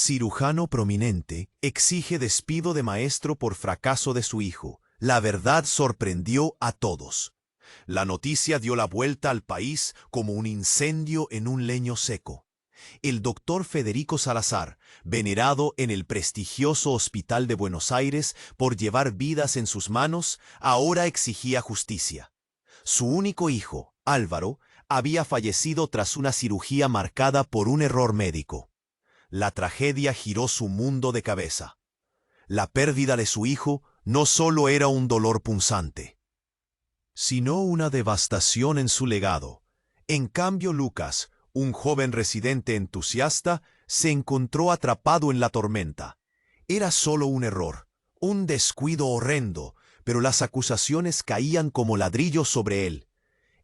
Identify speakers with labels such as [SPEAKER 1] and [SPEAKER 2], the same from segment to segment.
[SPEAKER 1] Cirujano prominente exige despido de maestro por fracaso de su hijo. La verdad sorprendió a todos. La noticia dio la vuelta al país como un incendio en un leño seco. El doctor Federico Salazar, venerado en el prestigioso Hospital de Buenos Aires por llevar vidas en sus manos, ahora exigía justicia. Su único hijo, Álvaro, había fallecido tras una cirugía marcada por un error médico. La tragedia giró su mundo de cabeza. La pérdida de su hijo no solo era un dolor punzante, sino una devastación en su legado. En cambio, Lucas, un joven residente entusiasta, se encontró atrapado en la tormenta. Era solo un error, un descuido horrendo, pero las acusaciones caían como ladrillos sobre él.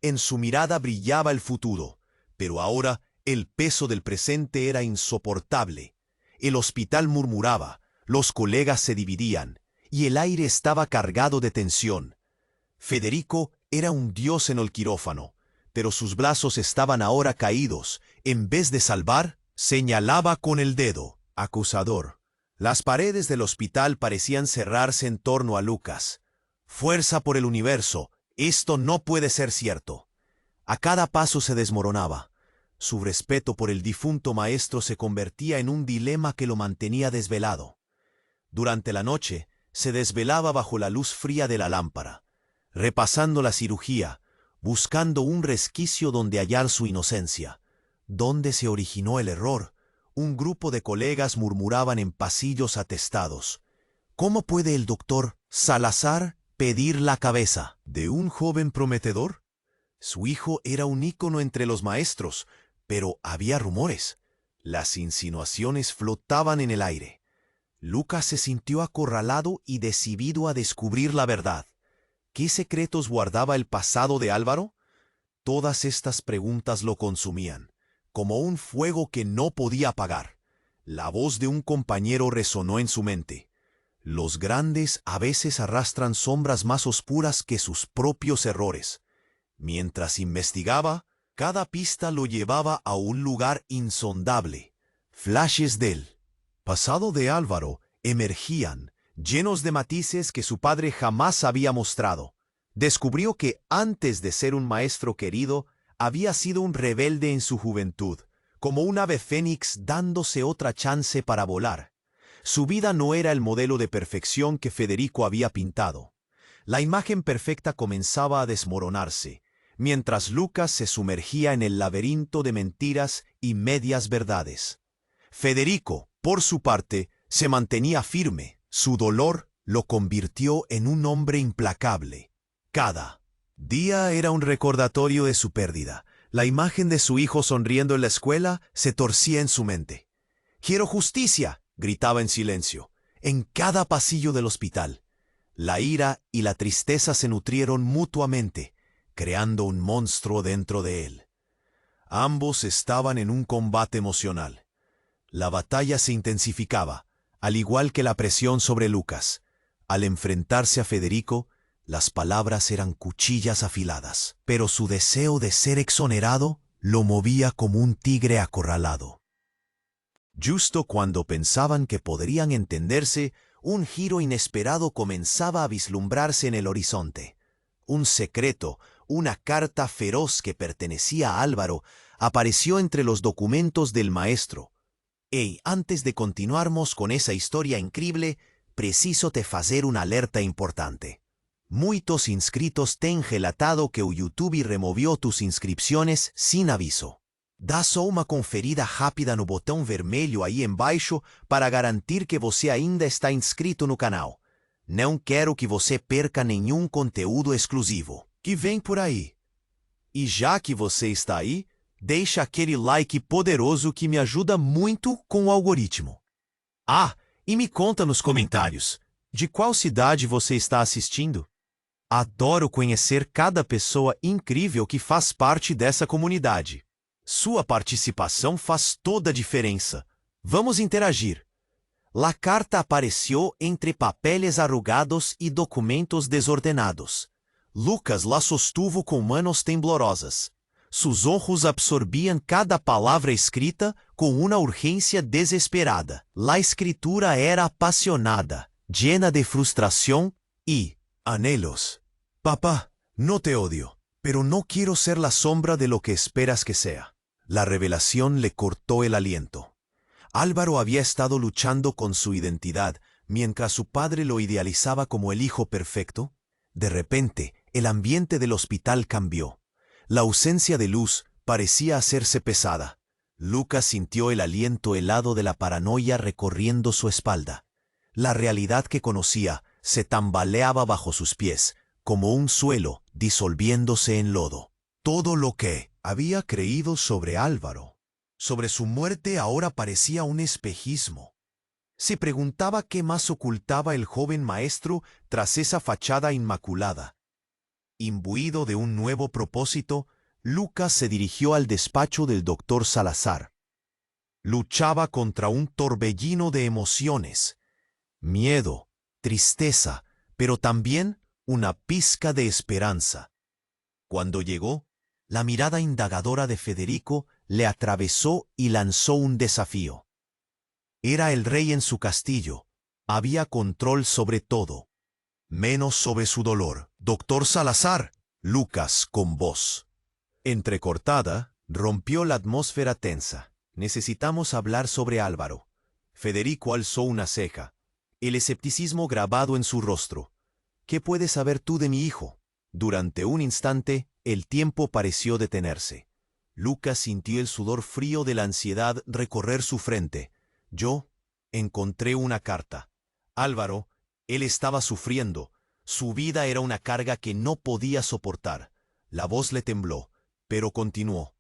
[SPEAKER 1] En su mirada brillaba el futuro, pero ahora el peso del presente era insoportable. El hospital murmuraba, los colegas se dividían, y el aire estaba cargado de tensión. Federico era un dios en el quirófano, pero sus brazos estaban ahora caídos. En vez de salvar, señalaba con el dedo, acusador. Las paredes del hospital parecían cerrarse en torno a Lucas. Fuerza por el universo, esto no puede ser cierto. A cada paso se desmoronaba. Su respeto por el difunto maestro se convertía en un dilema que lo mantenía desvelado. Durante la noche, se desvelaba bajo la luz fría de la lámpara, repasando la cirugía, buscando un resquicio donde hallar su inocencia. ¿Dónde se originó el error? Un grupo de colegas murmuraban en pasillos atestados. ¿Cómo puede el doctor Salazar pedir la cabeza de un joven prometedor? Su hijo era un ícono entre los maestros, pero había rumores. Las insinuaciones flotaban en el aire. Lucas se sintió acorralado y decidido a descubrir la verdad. ¿Qué secretos guardaba el pasado de Álvaro? Todas estas preguntas lo consumían, como un fuego que no podía apagar. La voz de un compañero resonó en su mente. Los grandes a veces arrastran sombras más oscuras que sus propios errores. Mientras investigaba, cada pista lo llevaba a un lugar insondable. Flashes del pasado de Álvaro emergían, llenos de matices que su padre jamás había mostrado. Descubrió que, antes de ser un maestro querido, había sido un rebelde en su juventud, como un ave fénix dándose otra chance para volar. Su vida no era el modelo de perfección que Federico había pintado. La imagen perfecta comenzaba a desmoronarse, mientras Lucas se sumergía en el laberinto de mentiras y medias verdades. Federico, por su parte, se mantenía firme. Su dolor lo convirtió en un hombre implacable. Cada día era un recordatorio de su pérdida. La imagen de su hijo sonriendo en la escuela se torcía en su mente. «¡Quiero justicia!», gritaba en silencio, en cada pasillo del hospital. La ira y la tristeza se nutrieron mutuamente, creando un monstruo dentro de él. Ambos estaban en un combate emocional. La batalla se intensificaba, al igual que la presión sobre Lucas. Al enfrentarse a Federico, las palabras eran cuchillas afiladas, pero su deseo de ser exonerado lo movía como un tigre acorralado. Justo cuando pensaban que podrían entenderse, un giro inesperado comenzaba a vislumbrarse en el horizonte. Un secreto, una carta feroz que pertenecía a Álvaro, apareció entre los documentos del maestro. Antes de continuarmos con esa historia increíble, preciso te fazer una alerta importante. Muitos inscritos têm relatado que o YouTube removió tus inscripciones sin aviso. Dá só uma conferida rápida no botão vermelho aí embaixo para garantir que você ainda está inscrito no canal. Não quero que você perca nenhum conteúdo exclusivo que vem por aí. E já que você está aí, deixa aquele like poderoso que me ajuda muito com o algoritmo. Ah, e me conta nos comentários, de qual cidade você está assistindo? Adoro conhecer cada pessoa incrível que faz parte dessa comunidade. Sua participação faz toda a diferença. Vamos interagir. La carta apareció entre papeles arrugados e documentos desordenados. Lucas la sostuvo com manos temblorosas. Sus ojos absorbían cada palabra escrita con una urgencia desesperada. La escritura era apasionada, llena de frustración y anhelos. Papá, no te odio, pero no quiero ser la sombra de lo que esperas que sea. La revelación le cortó el aliento. Álvaro había estado luchando con su identidad mientras su padre lo idealizaba como el hijo perfecto. De repente, el ambiente del hospital cambió. La ausencia de luz parecía hacerse pesada. Lucas sintió el aliento helado de la paranoia recorriendo su espalda. La realidad que conocía se tambaleaba bajo sus pies, como un suelo disolviéndose en lodo. Todo lo que había creído sobre Álvaro, sobre su muerte, ahora parecía un espejismo. Se preguntaba qué más ocultaba el joven maestro tras esa fachada inmaculada. Imbuido de un nuevo propósito, Lucas se dirigió al despacho del doctor Salazar. Luchaba contra un torbellino de emociones, miedo, tristeza, pero también una pizca de esperanza. Cuando llegó, la mirada indagadora de Federico le atravesó y lanzó un desafío. Era el rey en su castillo, había control sobre todo, menos sobre su dolor. «Doctor Salazar», Lucas con voz entrecortada, rompió la atmósfera tensa. «Necesitamos hablar sobre Álvaro». Federico alzó una ceja, el escepticismo grabado en su rostro. «¿Qué puedes saber tú de mi hijo?». Durante un instante, el tiempo pareció detenerse. Lucas sintió el sudor frío de la ansiedad recorrer su frente. «Yo encontré una carta. Álvaro, él estaba sufriendo. Su vida era una carga que no podía soportar». La voz le tembló, pero continuó.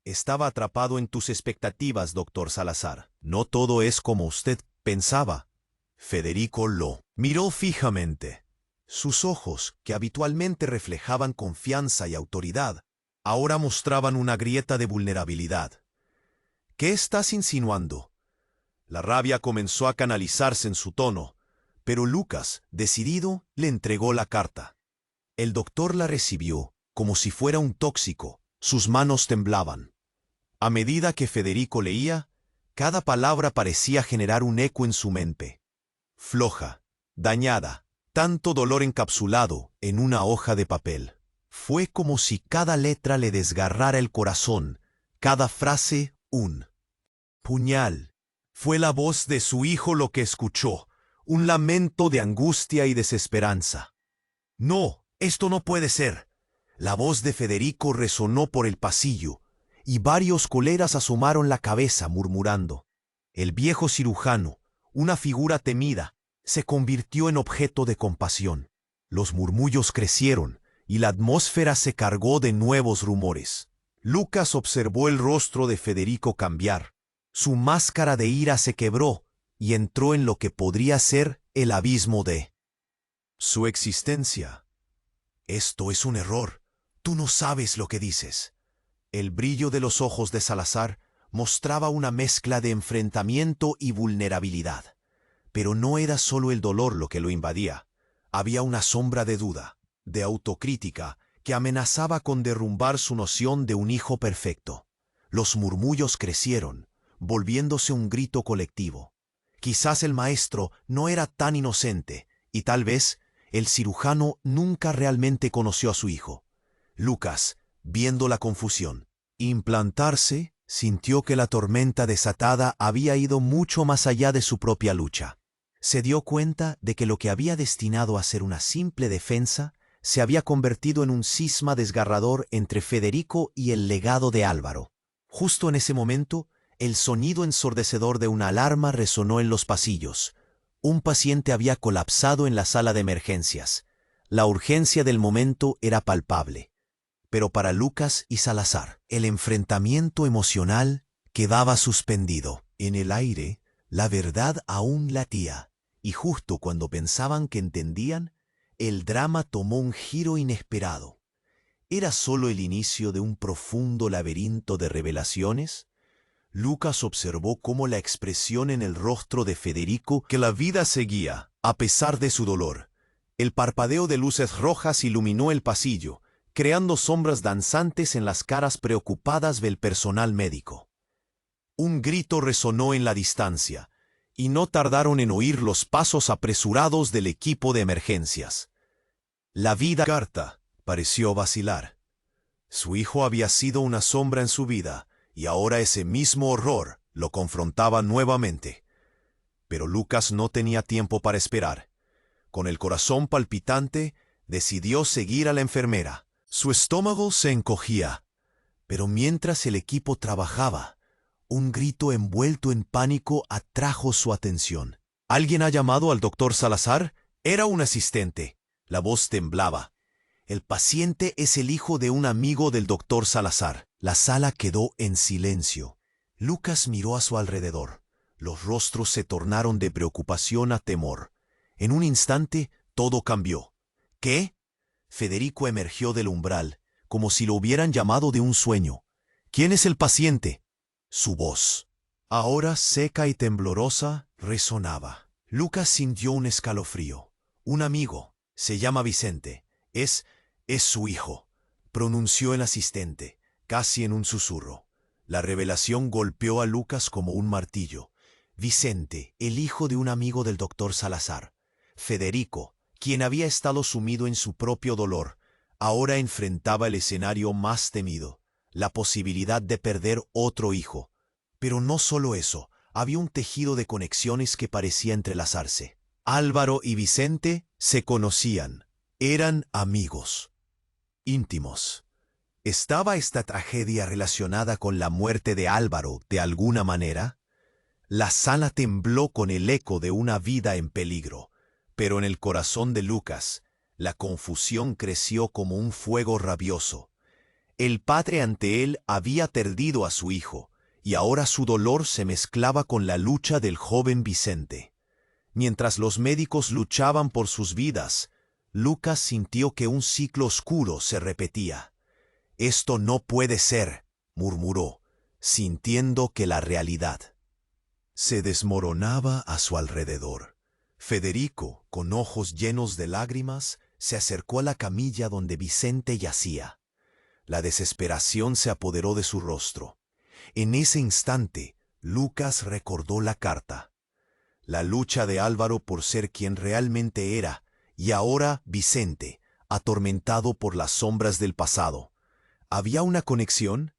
[SPEAKER 1] «Estaba atrapado en tus expectativas, doctor Salazar. No todo es como usted pensaba». Federico lo miró fijamente. Sus ojos, que habitualmente reflejaban confianza y autoridad, ahora mostraban una grieta de vulnerabilidad. «¿Qué estás insinuando?». La rabia comenzó a canalizarse en su tono, pero Lucas, decidido, le entregó la carta. El doctor la recibió como si fuera un tóxico. Sus manos temblaban. A medida que Federico leía, cada palabra parecía generar un eco en su mente. Floja, dañada, tanto dolor encapsulado en una hoja de papel. Fue como si cada letra le desgarrara el corazón, cada frase un puñal. Fue la voz de su hijo lo que escuchó, un lamento de angustia y desesperanza. «No, esto no puede ser». La voz de Federico resonó por el pasillo, y varios colegas asomaron la cabeza murmurando. El viejo cirujano, una figura temida, se convirtió en objeto de compasión. Los murmullos crecieron, y la atmósfera se cargó de nuevos rumores. Lucas observó el rostro de Federico cambiar. Su máscara de ira se quebró, y entró en lo que podría ser el abismo de su existencia. «Esto es un error. Tú no sabes lo que dices». El brillo de los ojos de Salazar mostraba una mezcla de enfrentamiento y vulnerabilidad. Pero no era solo el dolor lo que lo invadía. Había una sombra de duda, de autocrítica, que amenazaba con derrumbar su noción de un hijo perfecto. Los murmullos crecieron, volviéndose un grito colectivo. Quizás el maestro no era tan inocente, y tal vez el cirujano nunca realmente conoció a su hijo. Lucas, viendo la confusión implantarse, sintió que la tormenta desatada había ido mucho más allá de su propia lucha. Se dio cuenta de que lo que había destinado a ser una simple defensa se había convertido en un cisma desgarrador entre Federico y el legado de Álvaro. Justo en ese momento, el sonido ensordecedor de una alarma resonó en los pasillos. Un paciente había colapsado en la sala de emergencias. La urgencia del momento era palpable. Pero para Lucas y Salazar, el enfrentamiento emocional quedaba suspendido. En el aire, la verdad aún latía, y justo cuando pensaban que entendían, el drama tomó un giro inesperado. ¿Era solo el inicio de un profundo laberinto de revelaciones? Lucas observó cómo la expresión en el rostro de Federico, que la vida seguía, a pesar de su dolor. El parpadeo de luces rojas iluminó el pasillo, creando sombras danzantes en las caras preocupadas del personal médico. Un grito resonó en la distancia, y no tardaron en oír los pasos apresurados del equipo de emergencias. La vida Carta pareció vacilar. Su hijo había sido una sombra en su vida, y ahora ese mismo horror lo confrontaba nuevamente. Pero Lucas no tenía tiempo para esperar. Con el corazón palpitante, decidió seguir a la enfermera. Su estómago se encogía, pero mientras el equipo trabajaba, un grito envuelto en pánico atrajo su atención. ¿Alguien ha llamado al doctor Salazar? Era un asistente. La voz temblaba. El paciente es el hijo de un amigo del doctor Salazar. La sala quedó en silencio. Lucas miró a su alrededor. Los rostros se tornaron de preocupación a temor. En un instante, todo cambió. ¿Qué? Federico emergió del umbral, como si lo hubieran llamado de un sueño. ¿Quién es el paciente? Su voz, ahora seca y temblorosa, resonaba. Lucas sintió un escalofrío. Un amigo, se llama Vicente. Es su hijo, pronunció el asistente, casi en un susurro. La revelación golpeó a Lucas como un martillo. Vicente, el hijo de un amigo del doctor Salazar. Federico, quien había estado sumido en su propio dolor, ahora enfrentaba el escenario más temido, la posibilidad de perder otro hijo. Pero no solo eso, había un tejido de conexiones que parecía entrelazarse. Álvaro y Vicente se conocían, eran amigos, íntimos. ¿Estaba esta tragedia relacionada con la muerte de Álvaro de alguna manera? La sala tembló con el eco de una vida en peligro, pero en el corazón de Lucas, la confusión creció como un fuego rabioso. El padre ante él había perdido a su hijo, y ahora su dolor se mezclaba con la lucha del joven Vicente. Mientras los médicos luchaban por sus vidas, Lucas sintió que un ciclo oscuro se repetía. «Esto no puede ser», murmuró, sintiendo que la realidad se desmoronaba a su alrededor. Federico, con ojos llenos de lágrimas, se acercó a la camilla donde Vicente yacía. La desesperación se apoderó de su rostro. En ese instante, Lucas recordó la carta. La lucha de Álvaro por ser quien realmente era, y ahora Vicente, atormentado por las sombras del pasado. ¿Había una conexión?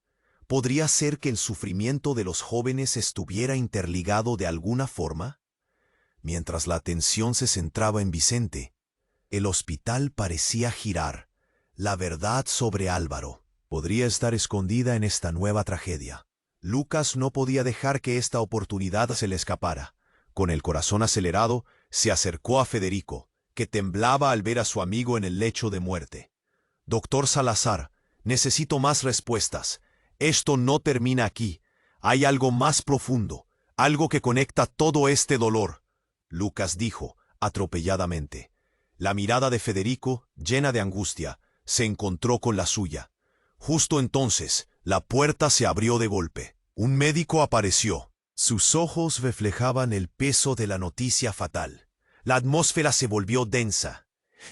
[SPEAKER 1] ¿Podría ser que el sufrimiento de los jóvenes estuviera interligado de alguna forma? Mientras la atención se centraba en Vicente, el hospital parecía girar. La verdad sobre Álvaro podría estar escondida en esta nueva tragedia. Lucas no podía dejar que esta oportunidad se le escapara. Con el corazón acelerado, se acercó a Federico, que temblaba al ver a su amigo en el lecho de muerte. «Doctor Salazar, necesito más respuestas. Esto no termina aquí. Hay algo más profundo, algo que conecta todo este dolor», Lucas dijo, atropelladamente. La mirada de Federico, llena de angustia, se encontró con la suya. Justo entonces, la puerta se abrió de golpe. Un médico apareció. Sus ojos reflejaban el peso de la noticia fatal. La atmósfera se volvió densa.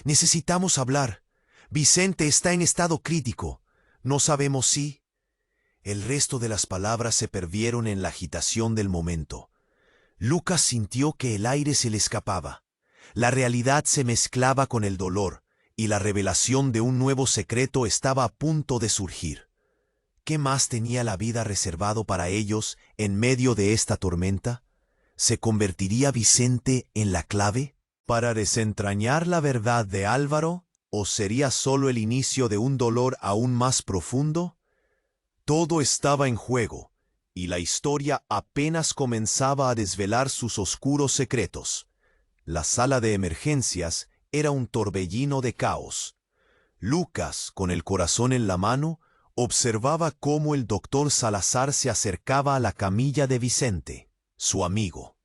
[SPEAKER 1] «Necesitamos hablar. Vicente está en estado crítico. No sabemos si...» El resto de las palabras se perdieron en la agitación del momento. Lucas sintió que el aire se le escapaba. La realidad se mezclaba con el dolor, y la revelación de un nuevo secreto estaba a punto de surgir. ¿Qué más tenía la vida reservado para ellos en medio de esta tormenta? ¿Se convertiría Vicente en la clave para desentrañar la verdad de Álvaro, o sería solo el inicio de un dolor aún más profundo? Todo estaba en juego, y la historia apenas comenzaba a desvelar sus oscuros secretos. La sala de emergencias era un torbellino de caos. Lucas, con el corazón en la mano, observaba cómo el doctor Salazar se acercaba a la camilla de Vicente, su amigo.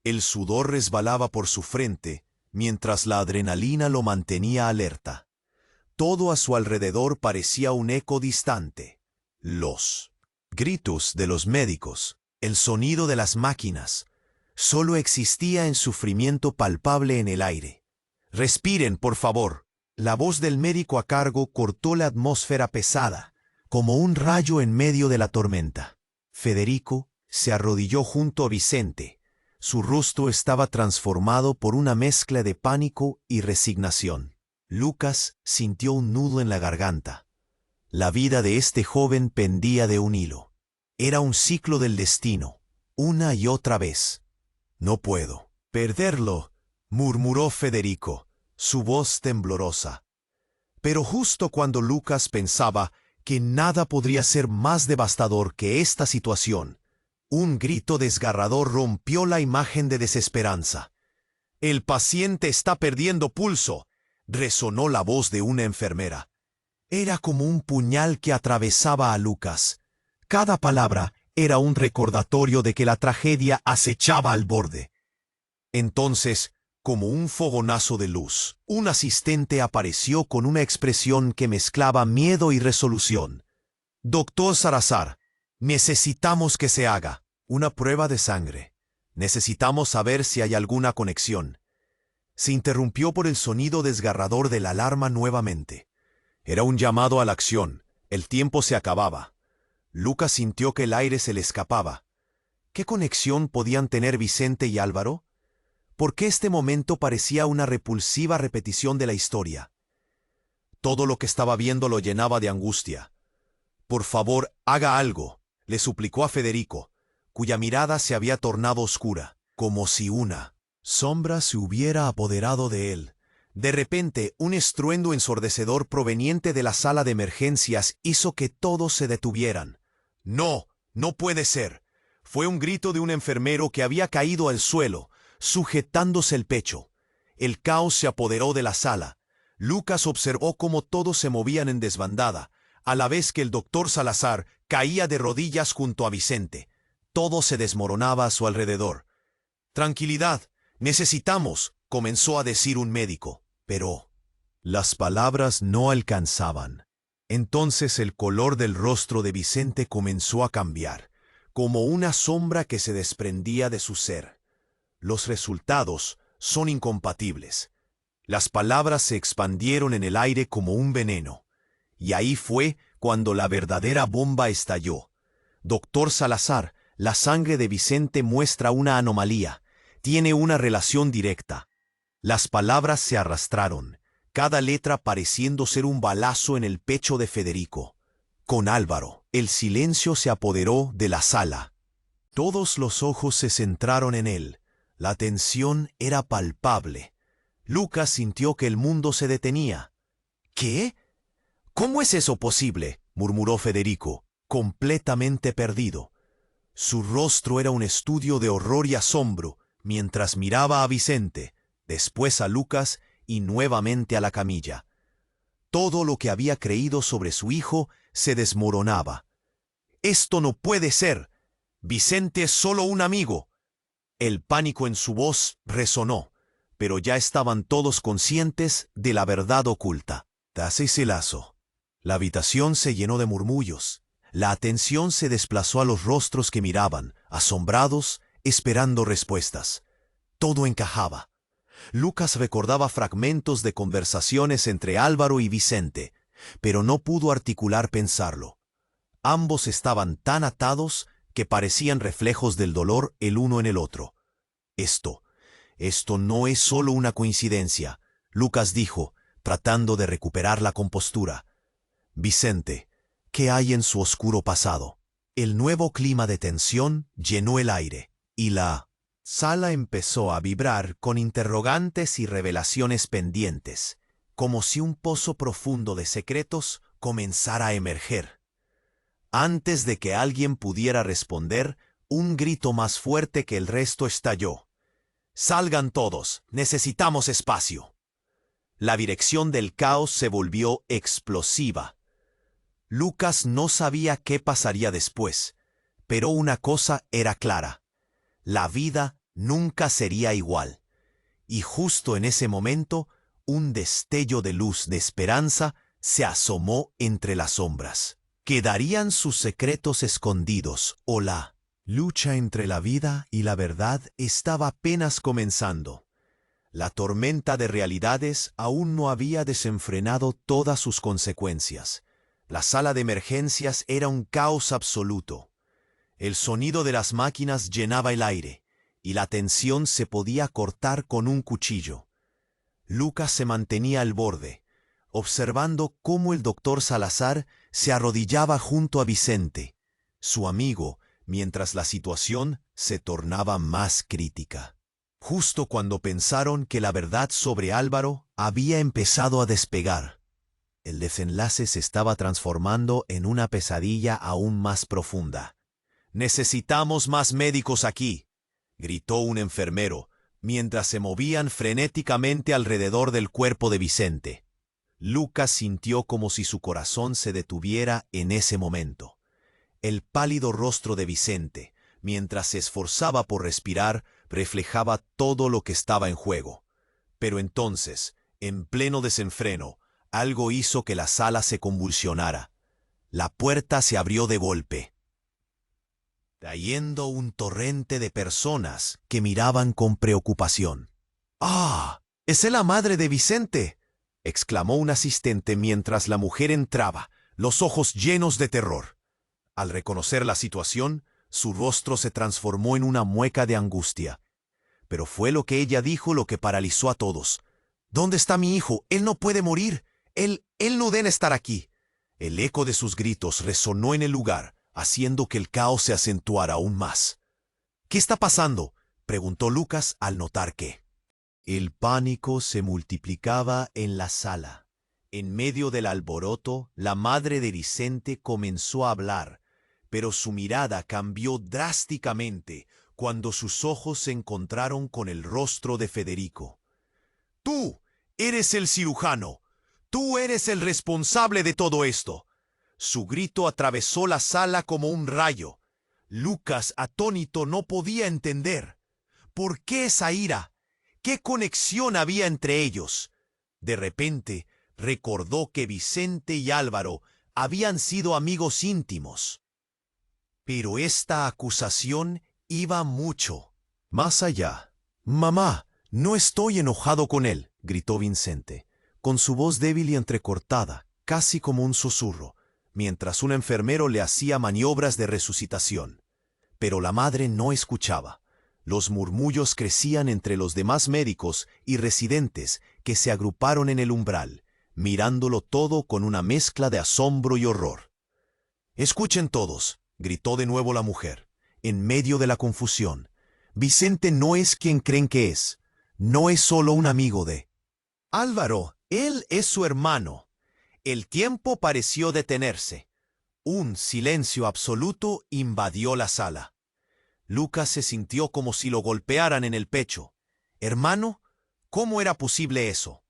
[SPEAKER 1] El sudor resbalaba por su frente, mientras la adrenalina lo mantenía alerta. Todo a su alrededor parecía un eco distante. Los gritos de los médicos, el sonido de las máquinas, solo existía en sufrimiento palpable en el aire. «Respiren, por favor», La voz del médico a cargo cortó la atmósfera pesada, como un rayo en medio de la tormenta. Federico se arrodilló junto a Vicente. Su rostro estaba transformado por una mezcla de pánico y resignación. Lucas sintió un nudo en la garganta. La vida de este joven pendía de un hilo. Era un ciclo del destino, una y otra vez. «No puedo perderlo», murmuró Federico, su voz temblorosa. Pero justo cuando Lucas pensaba que nada podría ser más devastador que esta situación, un grito desgarrador rompió la imagen de desesperanza. «El paciente está perdiendo pulso», resonó la voz de una enfermera. Era como un puñal que atravesaba a Lucas. Cada palabra era un recordatorio de que la tragedia acechaba al borde. Entonces, como un fogonazo de luz, un asistente apareció con una expresión que mezclaba miedo y resolución. «Doctor Salazar, necesitamos que se haga una prueba de sangre. Necesitamos saber si hay alguna conexión». Se interrumpió por el sonido desgarrador de la alarma nuevamente. Era un llamado a la acción. El tiempo se acababa. Lucas sintió que el aire se le escapaba. ¿Qué conexión podían tener Vicente y Álvaro? ¿Por qué este momento parecía una repulsiva repetición de la historia? Todo lo que estaba viendo lo llenaba de angustia. «Por favor, haga algo», le suplicó a Federico, cuya mirada se había tornado oscura, como si una sombra se hubiera apoderado de él. De repente, un estruendo ensordecedor proveniente de la sala de emergencias hizo que todos se detuvieran. «No, no puede ser». Fue un grito de un enfermero que había caído al suelo, sujetándose el pecho. El caos se apoderó de la sala. Lucas observó cómo todos se movían en desbandada, a la vez que el doctor Salazar caía de rodillas junto a Vicente. Todo se desmoronaba a su alrededor. «Tranquilidad, necesitamos», comenzó a decir un médico, pero las palabras no alcanzaban. Entonces el color del rostro de Vicente comenzó a cambiar, como una sombra que se desprendía de su ser. Los resultados son incompatibles. Las palabras se expandieron en el aire como un veneno. Y ahí fue cuando la verdadera bomba estalló. «Doctor Salazar, la sangre de Vicente muestra una anomalía. Tiene una relación directa». Las palabras se arrastraron, cada letra pareciendo ser un balazo en el pecho de Federico. Con Álvaro, el silencio se apoderó de la sala. Todos los ojos se centraron en él. La tensión era palpable. Lucas sintió que el mundo se detenía. «¿Qué? ¿Cómo es eso posible?», murmuró Federico, completamente perdido. Su rostro era un estudio de horror y asombro, mientras miraba a Vicente, después a Lucas y nuevamente a la camilla. Todo lo que había creído sobre su hijo se desmoronaba. «Esto no puede ser. Vicente es solo un amigo». El pánico en su voz resonó, pero ya estaban todos conscientes de la verdad oculta. «Dase ese lazo». La habitación se llenó de murmullos. La atención se desplazó a los rostros que miraban, asombrados, esperando respuestas. Todo encajaba. Lucas recordaba fragmentos de conversaciones entre Álvaro y Vicente, pero no pudo articular pensarlo. Ambos estaban tan atados que parecían reflejos del dolor el uno en el otro. Esto no es solo una coincidencia», Lucas dijo, tratando de recuperar la compostura. «Vicente, ¿qué hay en su oscuro pasado?». El nuevo clima de tensión llenó el aire, y la sala empezó a vibrar con interrogantes y revelaciones pendientes, como si un pozo profundo de secretos comenzara a emerger. Antes de que alguien pudiera responder, un grito más fuerte que el resto estalló. «Salgan todos, necesitamos espacio». La dirección del caos se volvió explosiva. Lucas no sabía qué pasaría después, pero una cosa era clara: la vida nunca sería igual. Y justo en ese momento, un destello de luz de esperanza se asomó entre las sombras. ¿Quedarían sus secretos escondidos o la lucha entre la vida y la verdad estaba apenas comenzando? La tormenta de realidades aún no había desenfrenado todas sus consecuencias. La sala de emergencias era un caos absoluto. El sonido de las máquinas llenaba el aire, y la tensión se podía cortar con un cuchillo. Lucas se mantenía al borde, observando cómo el doctor Salazar se arrodillaba junto a Vicente, su amigo, mientras la situación se tornaba más crítica. Justo cuando pensaron que la verdad sobre Álvaro había empezado a despegar, el desenlace se estaba transformando en una pesadilla aún más profunda. «Necesitamos más médicos aquí», gritó un enfermero, mientras se movían frenéticamente alrededor del cuerpo de Vicente. Lucas sintió como si su corazón se detuviera en ese momento. El pálido rostro de Vicente, mientras se esforzaba por respirar, reflejaba todo lo que estaba en juego. Pero entonces, en pleno desenfreno, algo hizo que la sala se convulsionara. La puerta se abrió de golpe, trayendo un torrente de personas que miraban con preocupación. «¡Ah! ¡Es la madre de Vicente!», exclamó un asistente mientras la mujer entraba, los ojos llenos de terror. Al reconocer la situación, su rostro se transformó en una mueca de angustia. Pero fue lo que ella dijo lo que paralizó a todos. «¿Dónde está mi hijo? Él no puede morir. Él no debe estar aquí». El eco de sus gritos resonó en el lugar, haciendo que el caos se acentuara aún más. «¿Qué está pasando?», preguntó Lucas al notar que el pánico se multiplicaba en la sala. En medio del alboroto, la madre de Vicente comenzó a hablar, pero su mirada cambió drásticamente cuando sus ojos se encontraron con el rostro de Federico. «Tú eres el cirujano. Tú eres el responsable de todo esto». Su grito atravesó la sala como un rayo. Lucas, atónito, no podía entender. ¿Por qué esa ira? ¿Qué conexión había entre ellos? De repente, recordó que Vicente y Álvaro habían sido amigos íntimos. Pero esta acusación iba mucho más allá. «Mamá, no estoy enojado con él», gritó Vicente, con su voz débil y entrecortada, casi como un susurro, mientras un enfermero le hacía maniobras de resucitación. Pero la madre no escuchaba. Los murmullos crecían entre los demás médicos y residentes que se agruparon en el umbral, mirándolo todo con una mezcla de asombro y horror. «Escuchen todos», gritó de nuevo la mujer, en medio de la confusión. «Vicente no es quien creen que es. No es solo un amigo de Álvaro. Él es su hermano». El tiempo pareció detenerse. Un silencio absoluto invadió la sala. Lucas se sintió como si lo golpearan en el pecho. «¿Hermano? ¿Cómo era posible eso?».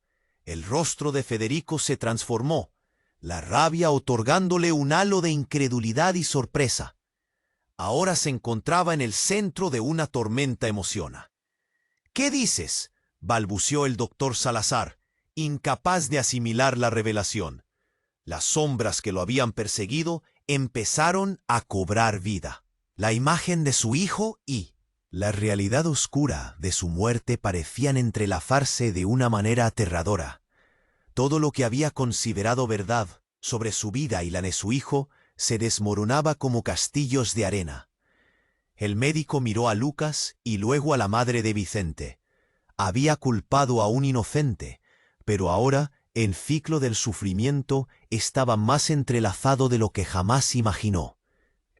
[SPEAKER 1] El rostro de Federico se transformó, la rabia otorgándole un halo de incredulidad y sorpresa. Ahora se encontraba en el centro de una tormenta emocional. «¿Qué dices?», balbuceó el doctor Salazar, incapaz de asimilar la revelación. Las sombras que lo habían perseguido empezaron a cobrar vida. La imagen de su hijo y la realidad oscura de su muerte parecían entrelazarse de una manera aterradora. Todo lo que había considerado verdad sobre su vida y la de su hijo se desmoronaba como castillos de arena. El médico miró a Lucas y luego a la madre de Vicente. Había culpado a un inocente, pero ahora el ciclo del sufrimiento estaba más entrelazado de lo que jamás imaginó.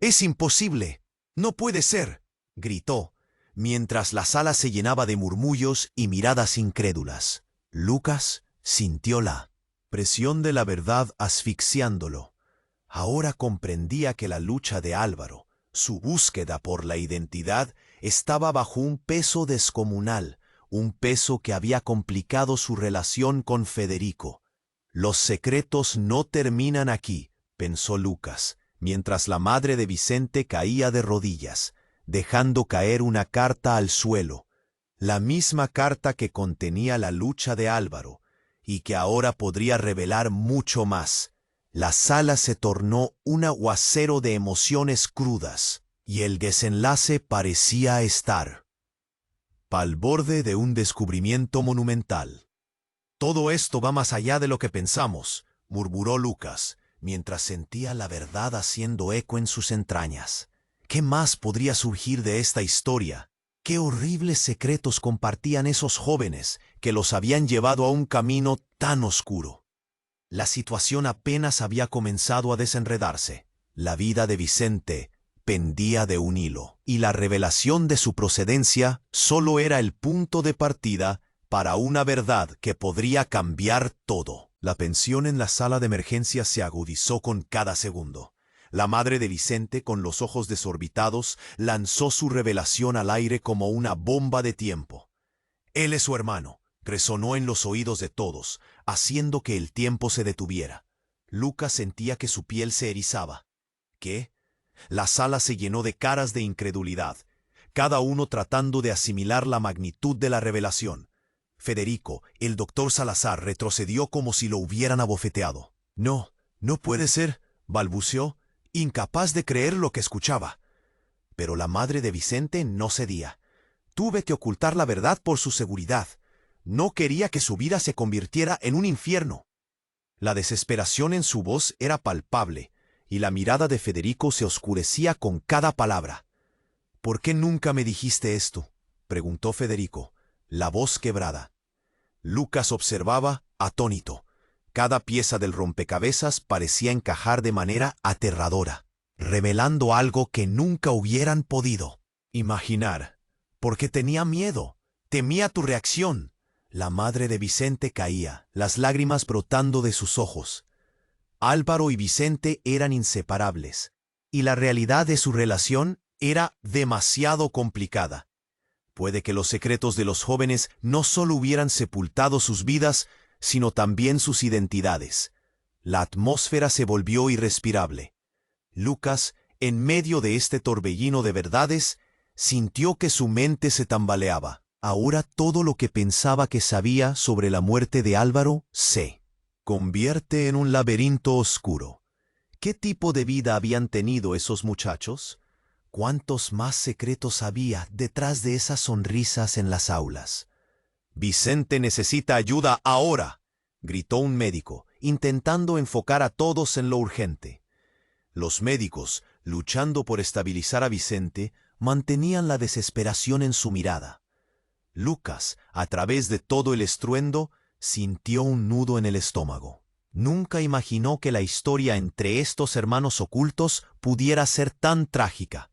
[SPEAKER 1] «Es imposible. No puede ser», gritó, mientras la sala se llenaba de murmullos y miradas incrédulas. Lucas sintió la presión de la verdad asfixiándolo. Ahora comprendía que la lucha de Álvaro, su búsqueda por la identidad, estaba bajo un peso descomunal, un peso que había complicado su relación con Federico. «Los secretos no terminan aquí», pensó Lucas, mientras la madre de Vicente caía de rodillas, dejando caer una carta al suelo, la misma carta que contenía la lucha de Álvaro, y que ahora podría revelar mucho más. La sala se tornó un aguacero de emociones crudas, y el desenlace parecía estar al borde de un descubrimiento monumental. Todo esto va más allá de lo que pensamos, murmuró Lucas, mientras sentía la verdad haciendo eco en sus entrañas. ¿Qué más podría surgir de esta historia? ¿Qué horribles secretos compartían esos jóvenes que los habían llevado a un camino tan oscuro? La situación apenas había comenzado a desenredarse. La vida de Vicente pendía de un hilo, y la revelación de su procedencia solo era el punto de partida para una verdad que podría cambiar todo. La tensión en la sala de emergencias se agudizó con cada segundo. La madre de Vicente, con los ojos desorbitados, lanzó su revelación al aire como una bomba de tiempo. «Él es su hermano», resonó en los oídos de todos, haciendo que el tiempo se detuviera. Lucas sentía que su piel se erizaba. ¿Qué? La sala se llenó de caras de incredulidad, cada uno tratando de asimilar la magnitud de la revelación. Federico, el doctor Salazar, retrocedió como si lo hubieran abofeteado. «No, no puede ser», balbuceó, incapaz de creer lo que escuchaba. Pero la madre de Vicente no cedía. «Tuve que ocultar la verdad por su seguridad. No quería que su vida se convirtiera en un infierno». La desesperación en su voz era palpable, y la mirada de Federico se oscurecía con cada palabra. «¿Por qué nunca me dijiste esto?», preguntó Federico, la voz quebrada. Lucas observaba, atónito. Cada pieza del rompecabezas parecía encajar de manera aterradora, revelando algo que nunca hubieran podido imaginar. «Porque tenía miedo, temía tu reacción». La madre de Vicente caía, las lágrimas brotando de sus ojos. Álvaro y Vicente eran inseparables, y la realidad de su relación era demasiado complicada. Puede que los secretos de los jóvenes no solo hubieran sepultado sus vidas, sino también sus identidades. La atmósfera se volvió irrespirable. Lucas, en medio de este torbellino de verdades, sintió que su mente se tambaleaba. Ahora todo lo que pensaba que sabía sobre la muerte de Álvaro se convierte en un laberinto oscuro. ¿Qué tipo de vida habían tenido esos muchachos? ¿Cuántos más secretos había detrás de esas sonrisas en las aulas? «Vicente necesita ayuda ahora», gritó un médico, intentando enfocar a todos en lo urgente. Los médicos, luchando por estabilizar a Vicente, mantenían la desesperación en su mirada. Lucas, a través de todo el estruendo, sintió un nudo en el estómago. Nunca imaginó que la historia entre estos hermanos ocultos pudiera ser tan trágica.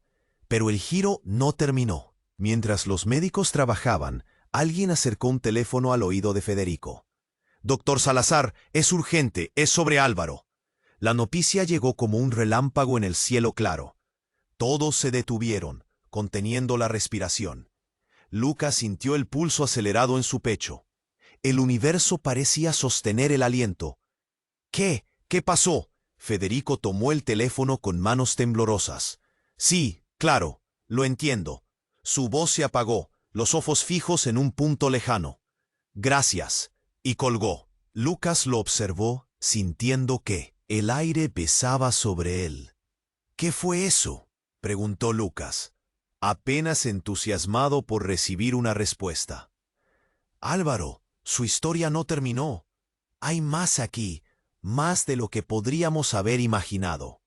[SPEAKER 1] Pero el giro no terminó. Mientras los médicos trabajaban, alguien acercó un teléfono al oído de Federico. «Doctor Salazar, es urgente, es sobre Álvaro». La noticia llegó como un relámpago en el cielo claro. Todos se detuvieron, conteniendo la respiración. Lucas sintió el pulso acelerado en su pecho. El universo parecía sostener el aliento. «¿Qué? ¿Qué pasó?» Federico tomó el teléfono con manos temblorosas. «Sí, claro, lo entiendo». Su voz se apagó, los ojos fijos en un punto lejano. «Gracias», y colgó. Lucas lo observó, sintiendo que el aire pesaba sobre él. «¿Qué fue eso?», preguntó Lucas, apenas entusiasmado por recibir una respuesta. «Álvaro, su historia no terminó. Hay más aquí, más de lo que podríamos haber imaginado».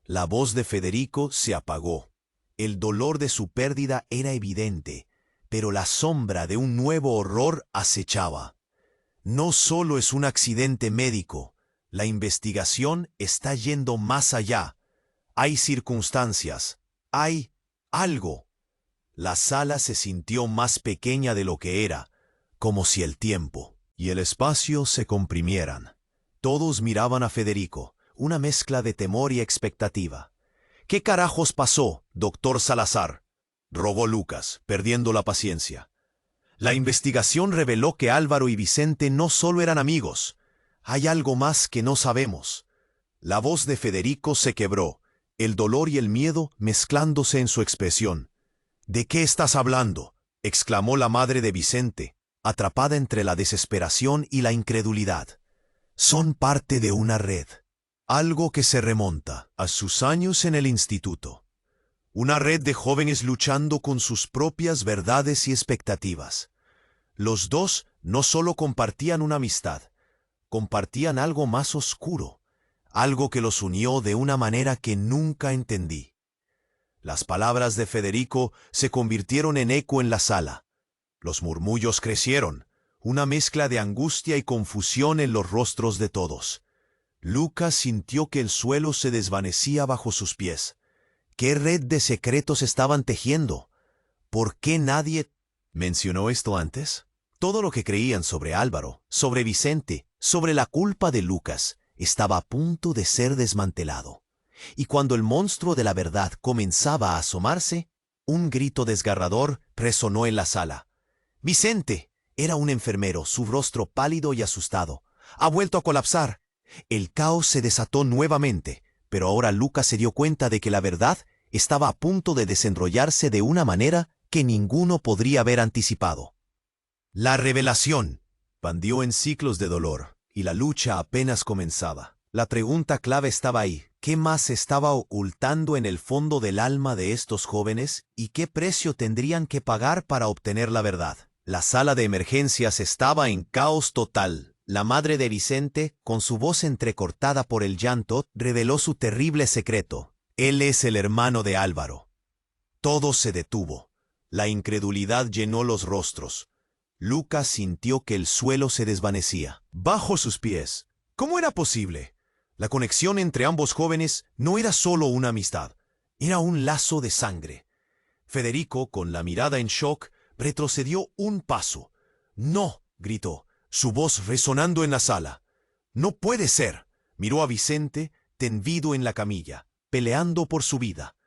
[SPEAKER 1] La voz de Federico se apagó. El dolor de su pérdida era evidente, pero la sombra de un nuevo horror acechaba. «No solo es un accidente médico, la investigación está yendo más allá. Hay circunstancias, hay algo». La sala se sintió más pequeña de lo que era, como si el tiempo y el espacio se comprimieran. Todos miraban a Federico, una mezcla de temor y expectativa. «¿Qué carajos pasó, doctor Salazar?», rogó Lucas, perdiendo la paciencia. «La investigación reveló que Álvaro y Vicente no solo eran amigos. Hay algo más que no sabemos». La voz de Federico se quebró, el dolor y el miedo mezclándose en su expresión. «¿De qué estás hablando?», exclamó la madre de Vicente, atrapada entre la desesperación y la incredulidad. «Son parte de una red. Algo que se remonta a sus años en el instituto. Una red de jóvenes luchando con sus propias verdades y expectativas. Los dos no solo compartían una amistad, compartían algo más oscuro, algo que los unió de una manera que nunca entendí. Las palabras de Federico se convirtieron en eco en la sala. Los murmullos crecieron, una mezcla de angustia y confusión en los rostros de todos. Lucas sintió que el suelo se desvanecía bajo sus pies. ¿Qué red de secretos estaban tejiendo? ¿Por qué nadie mencionó esto antes? Todo lo que creían sobre Álvaro, sobre Vicente, sobre la culpa de Lucas, estaba a punto de ser desmantelado. Y cuando el monstruo de la verdad comenzaba a asomarse, un grito desgarrador resonó en la sala. ¡Vicente! Era un enfermero, su rostro pálido y asustado. ¡Ha vuelto a colapsar! El caos se desató nuevamente, pero ahora Lucas se dio cuenta de que la verdad estaba a punto de desenrollarse de una manera que ninguno podría haber anticipado. La revelación bandió en ciclos de dolor, y la lucha apenas comenzaba. La pregunta clave estaba ahí. ¿Qué más se estaba ocultando en el fondo del alma de estos jóvenes y qué precio tendrían que pagar para obtener la verdad? La sala de emergencias estaba en caos total. La madre de Vicente, con su voz entrecortada por el llanto, reveló su terrible secreto. Él es el hermano de Álvaro. Todo se detuvo. La incredulidad llenó los rostros. Lucas sintió que el suelo se desvanecía. Bajo sus pies. ¿Cómo era posible? La conexión entre ambos jóvenes no era solo una amistad, era un lazo de sangre. Federico, con la mirada en shock, retrocedió un paso. ¡No!, gritó, su voz resonando en la sala. ¡No puede ser! Miró a Vicente, tendido en la camilla, peleando por su vida.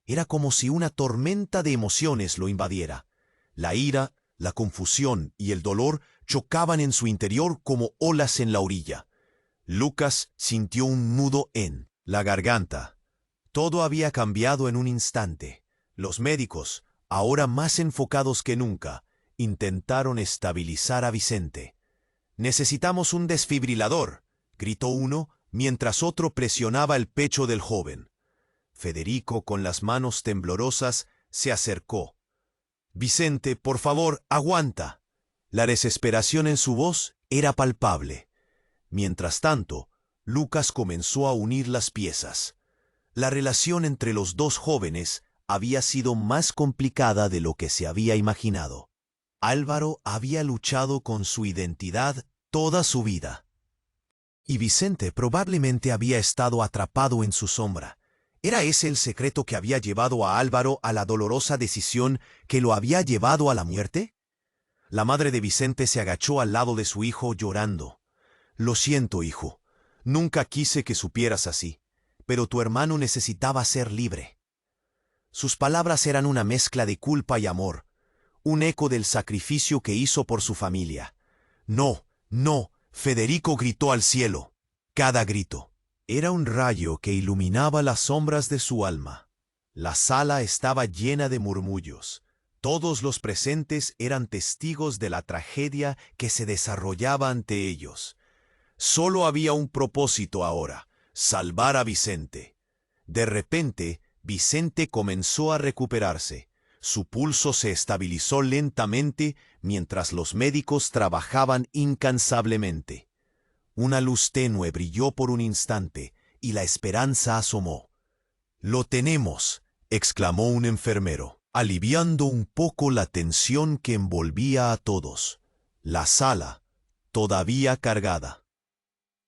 [SPEAKER 1] Era como si una tormenta de emociones lo invadiera. La ira, la confusión y el dolor chocaban en su interior como olas en la orilla. Lucas sintió un nudo en la garganta. Todo había cambiado en un instante. Los médicos, ahora más enfocados que nunca, intentaron estabilizar a Vicente. «Necesitamos un desfibrilador», gritó uno, mientras otro presionaba el pecho del joven. Federico, con las manos temblorosas, se acercó. «Vicente, por favor, aguanta». La desesperación en su voz era palpable. Mientras tanto, Lucas comenzó a unir las piezas. La relación entre los dos jóvenes había sido más complicada de lo que se había imaginado. Álvaro había luchado con su identidad toda su vida. Y Vicente probablemente había estado atrapado en su sombra. ¿Era ese el secreto que había llevado a Álvaro a la dolorosa decisión que lo había llevado a la muerte? La madre de Vicente se agachó al lado de su hijo llorando. «Lo siento, hijo. Nunca quise que supieras así, pero tu hermano necesitaba ser libre». Sus palabras eran una mezcla de culpa y amor, un eco del sacrificio que hizo por su familia. «No, no», Federico gritó al cielo. Cada grito era un rayo que iluminaba las sombras de su alma. La sala estaba llena de murmullos. Todos los presentes eran testigos de la tragedia que se desarrollaba ante ellos. Solo había un propósito ahora: salvar a Vicente. De repente, Vicente comenzó a recuperarse. Su pulso se estabilizó lentamente mientras los médicos trabajaban incansablemente. Una luz tenue brilló por un instante y la esperanza asomó. «Lo tenemos», exclamó un enfermero, aliviando un poco la tensión que envolvía a todos. La sala, todavía cargada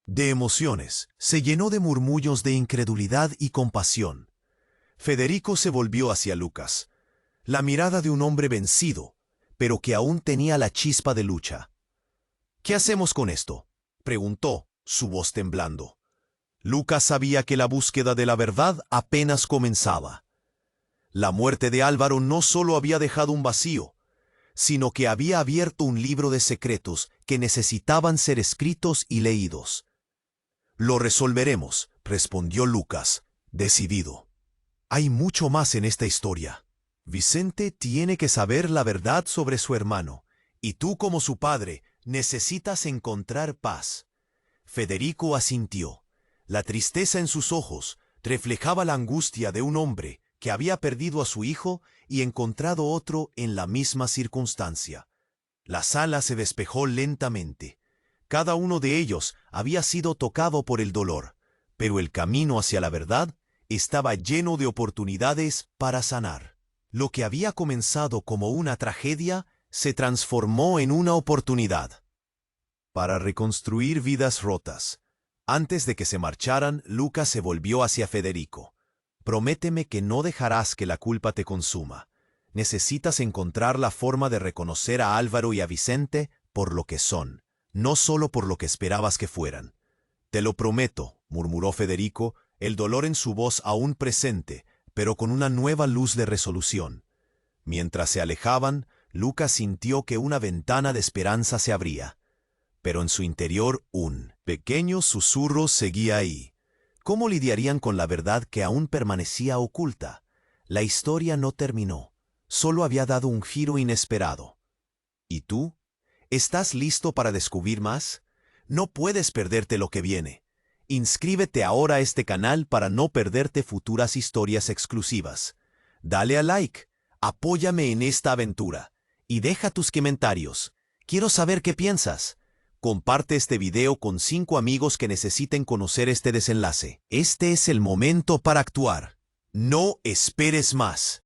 [SPEAKER 1] de emociones, se llenó de murmullos de incredulidad y compasión. Federico se volvió hacia Lucas, la mirada de un hombre vencido, pero que aún tenía la chispa de lucha. «¿Qué hacemos con esto?», preguntó, su voz temblando. Lucas sabía que la búsqueda de la verdad apenas comenzaba. La muerte de Álvaro no solo había dejado un vacío, sino que había abierto un libro de secretos que necesitaban ser escritos y leídos. «Lo resolveremos», respondió Lucas, decidido. «Hay mucho más en esta historia. Vicente tiene que saber la verdad sobre su hermano, y tú como su padre necesitas encontrar paz». Federico asintió. La tristeza en sus ojos reflejaba la angustia de un hombre que había perdido a su hijo y encontrado otro en la misma circunstancia. La sala se despejó lentamente. Cada uno de ellos había sido tocado por el dolor, pero el camino hacia la verdad estaba lleno de oportunidades para sanar. Lo que había comenzado como una tragedia se transformó en una oportunidad para reconstruir vidas rotas. Antes de que se marcharan, Lucas se volvió hacia Federico. Prométeme que no dejarás que la culpa te consuma. Necesitas encontrar la forma de reconocer a Álvaro y a Vicente por lo que son, no solo por lo que esperabas que fueran. Te lo prometo, murmuró Federico, el dolor en su voz aún presente, pero con una nueva luz de resolución. Mientras se alejaban, Lucas sintió que una ventana de esperanza se abría. Pero en su interior un pequeño susurro seguía ahí. ¿Cómo lidiarían con la verdad que aún permanecía oculta? La historia no terminó, solo había dado un giro inesperado. ¿Y tú? ¿Estás listo para descubrir más? No puedes perderte lo que viene. Inscríbete ahora a este canal para no perderte futuras historias exclusivas. Dale a like, apóyame en esta aventura y deja tus comentarios. Quiero saber qué piensas. Comparte este video con 5 amigos que necesiten conocer este desenlace. Este es el momento para actuar. No esperes más.